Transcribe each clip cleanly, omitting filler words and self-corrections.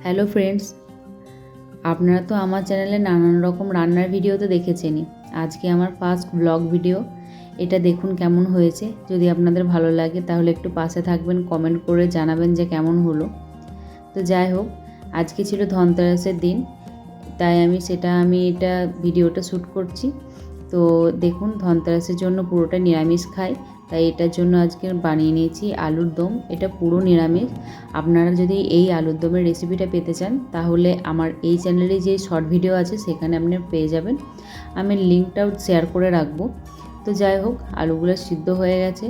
Hello friends, আপনারা তো আমার চ্যানেলে নানান রকম রান্নার ভিডিও তো দেখেছেনই। আজকে আমার ফার্স্ট ব্লগ ভিডিও, এটা দেখুন কেমন হয়েছে। যদি আপনাদের ভালো লাগে তাহলে একটু পাশে থাকবেন, কমেন্ট করে জানাবেন যে কেমন হলো। তো যাই হোক, আজকে ছিল ধনতেরাসের দিন, তাই আমি এটা ভিডিওটা শ্যুট করছি। তো দেখুন, ধনতেরাসের জন্য পুরোটা নিরামিষ খাই, তাই এটার জন্য আজকে বানিয়ে নিয়েছি আলুর দম। এটা পুরো নিরামিষ। আপনারা যদি এই আলুর দমের রেসিপিটা পেতে চান তাহলে আমার এই চ্যানেলে যে শর্ট ভিডিও আছে সেখানে আপনি পেয়ে যাবেন। আমি লিঙ্কটাও শেয়ার করে রাখবো। তো যাই হোক, আলুগুলো সিদ্ধ হয়ে গেছে।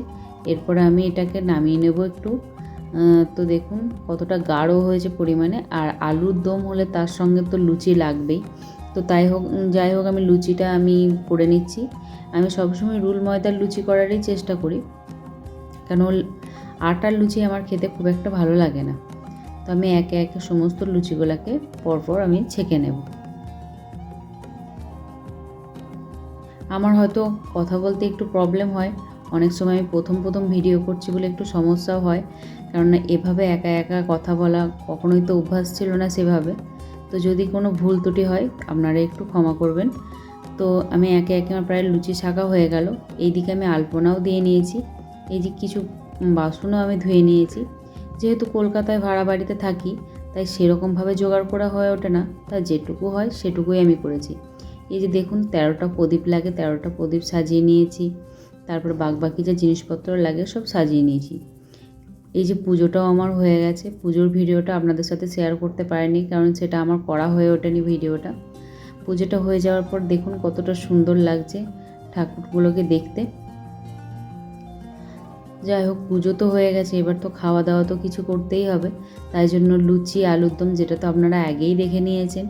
এরপরে আমি এটাকে নামিয়ে নেব একটু। তো দেখুন কতটা গাঢ় হয়েছে পরিমাণে। আর আলুর দম হলে তার সঙ্গে তো লুচি লাগবেই। তো যাই হোক আমি লুচিটা করে নিচ্ছি। আমি সবসময় রুল ময়দার লুচি করারই চেষ্টা করি, কেন আটার লুচি আমার খেতে খুব একটা ভালো লাগে না। তো আমি একে একে সমস্ত লুচিগুলোকে পরপর আমি ছেঁকে নেব। আমার হয়তো কথা বলতে একটু প্রবলেম হয়, অনেক সময় আমি প্রথম ভিডিও করছি বলে একটু সমস্যাও হয়, কেননা এভাবে একা একা কথা বলা কখনোই তো অভ্যাস ছিল না সেভাবে। তো যদি কোনো ভুল ত্রুটি হয় আপনারা একটু ক্ষমা করবেন। তো আমি একে একে আমার প্রায় লুচি ছাঁকা হয়ে গেল। এইদিকে আমি আলপনাও দিয়ে নিয়েছি। এই যে কিছু বাসনও আমি ধুয়ে নিয়েছি। যেহেতু কলকাতায় ভাড়া বাড়িতে থাকি, তাই সেরকমভাবে জোগাড় করা হয়ে ওঠে না, তাই যেটুকু হয় সেটুকুই আমি করেছি। এই যে দেখুন 13টা প্রদীপ লাগে, 13টা প্রদীপ সাজিয়ে নিয়েছি। তারপর বাকি যে জিনিসপত্র লাগে সব সাজিয়ে নিয়েছি। এই যে পুজোটাও আমার হয়ে গেছে। পুজোর ভিডিওটা আপনাদের সাথে শেয়ার করতে পারিনি, কারণ সেটা আমার করা হয়ে ওঠেনি ভিডিওটা। পুজোটা হয়ে যাওয়ার পর দেখুন কতটা সুন্দর লাগছে ঠাকুরগুলোকে দেখতে। যাই হোক, পুজো তো হয়ে গেছে, এবার তো খাওয়া দাওয়া তো কিছু করতেই হবে। তাই জন্য লুচি আলুর দম, যেটা তো আপনারা আগেই দেখে নিয়েছেন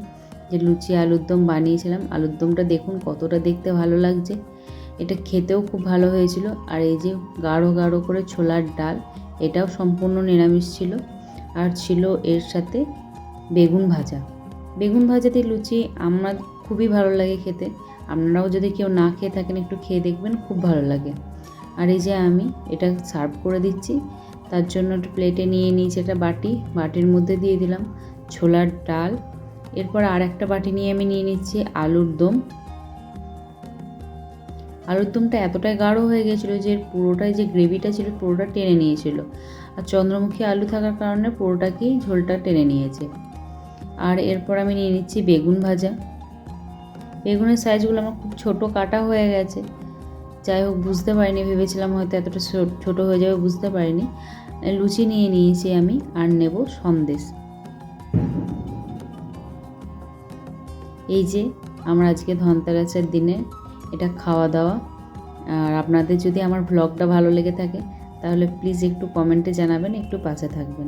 যে লুচি আলুর দম বানিয়েছিলাম। আলুর দমটা দেখুন কতটা দেখতে ভালো লাগছে, এটা খেতেও খুব ভালো হয়েছিল। আর এই যে গাঢ় গাঢ় করে ছোলার ডাল, এটাও সম্পূর্ণ নিরামিষ ছিল। আর ছিল এর সাথে বেগুন ভাজা। বেগুন ভাজাতে লুচি আমার খুবই ভালো লাগে খেতে। আপনারাও যদি কেউ না খেয়ে থাকেন একটু খেয়ে দেখবেন, খুব ভালো লাগে। আর এই যে আমি এটা সার্ভ করে দিচ্ছি, তার জন্য একটু প্লেটে নিয়ে নিয়েছি একটা বাটির মধ্যে দিয়ে দিলাম ছোলার ডাল। এরপর আর একটা বাটি নিয়ে আমি নিয়ে নিচ্ছি আলুর দম। আলুর দমটা এতটাই গাঢ় হয়ে গেছিলো যে পুরোটাই যে গ্রেভিটা ছিল পুরোটা টেনে নিয়েছিল। আর চন্দ্রমুখী আলু থাকার কারণে পুরোটাকেই ঝোলটা টেনে নিয়েছে। আর এরপর আমি নিয়ে নিচ্ছি বেগুন ভাজা। বেগুনের সাইজগুলো আমার খুব ছোট কাটা হয়ে গেছে। যাই হোক, বুঝতে পারিনি, ভেবেছিলাম হয়তো এতটা ছোট হয়ে যাবে, বুঝতে পারিনি। লুচি নিয়ে নিয়েছি আমি, আর নেব সন্দেশ। এই যে আমার আজকে ধনতেরাসের দিনে এটা খাওয়া দাওয়া। আর আপনাদের যদি আমার ব্লগটা ভালো লেগে থাকে তাহলে প্লিজ একটু কমেন্টে জানাবেন, একটু পাশে থাকবেন।